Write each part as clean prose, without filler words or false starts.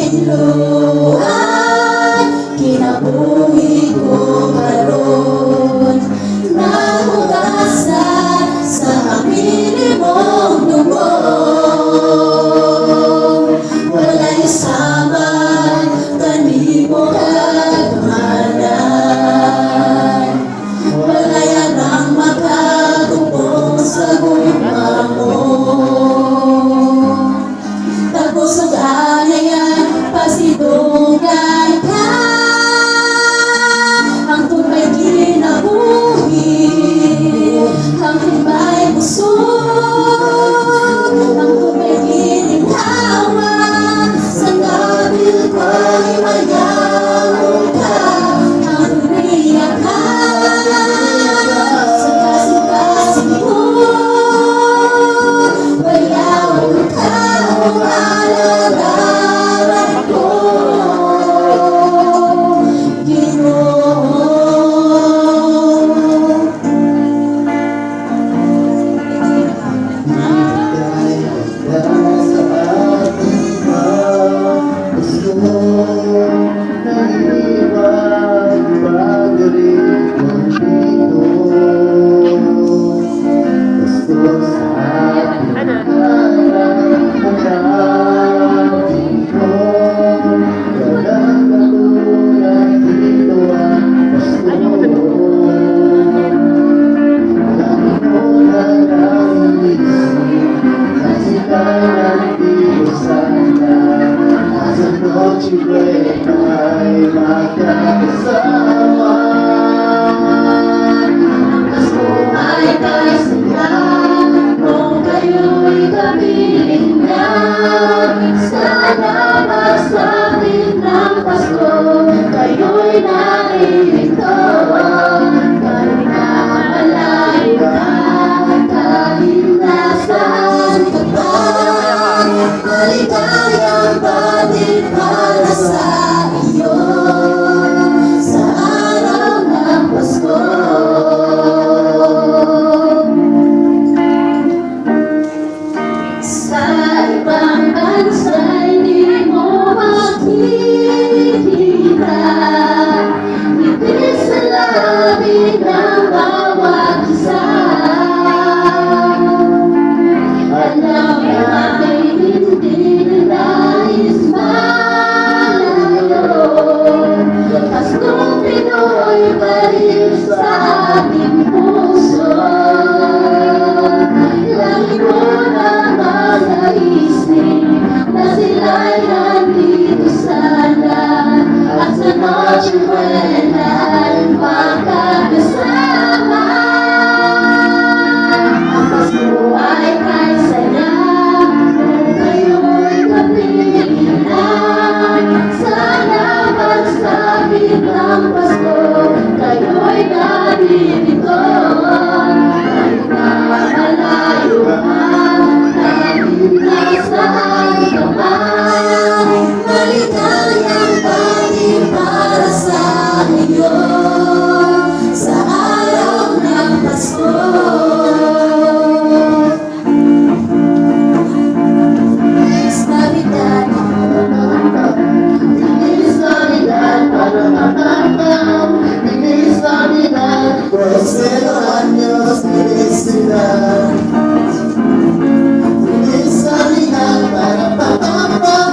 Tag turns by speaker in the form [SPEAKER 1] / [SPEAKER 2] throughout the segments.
[SPEAKER 1] tinluan, kinabuhi ko karon. Nahugasan sa amini mong dugo, walay saman kanimo kagamanan, walay anang makagupong sa gugma mo. Tapos ang anayan, pasidungan ka, ang tunay kinabuhi, ang tunay busog, ang tunay gininhawa, sa gabil ko'y mayawag ka, ang tunay ka, sa kasing-kasing mo, mayawag ka, ang alagaran ko, Ginoo.
[SPEAKER 2] Noche buena ay magkakasama.
[SPEAKER 1] Mas kung ay kasiya, kung kayo'y kapiling na, sana magsapit ng Pasko, kayo'y naririto. Kahit na malayo ka, kahit nasaan ka pa, maligayang batid para sa iyo, sa araw ng Pasko. Sa ibang bansa'y di mo makikita, ngiti sa labi ng bawat isa. Alam namin hindi nais malayo, Paskong Pinoy pa rin sa ating puso. Lagi ko na malaisip na sila'y nandito sana, at sa Noche Buena ay magkakasama. Ang Pasko ay kay saya, kung kayo'y kapiling na, sana magsapit ng Pasko, kayo'y naririto. Kahit na malayo ka, kahit nasaan ka man, maligayang batid para sa iyo, sa araw ng Pasko. Feliz Navidad,
[SPEAKER 2] Feliz Navidad, para-para-pam. Feliz Navidad, prospero años, felicidad. Feliz Navidad, para-pa-pam-pam.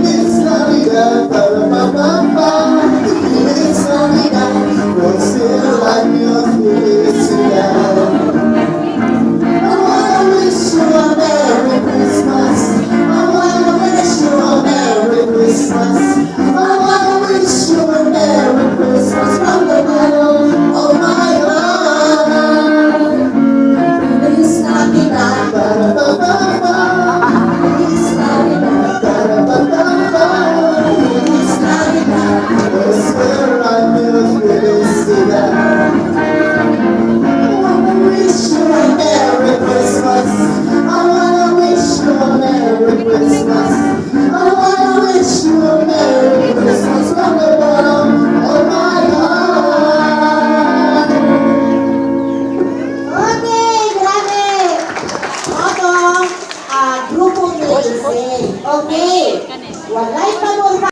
[SPEAKER 2] Feliz Navidad, para-pa-pam-pam. Feliz Navidad, prospero años, felicidad. I wanna wish you a Merry Christmas. I wanna wish you a Merry Christmas.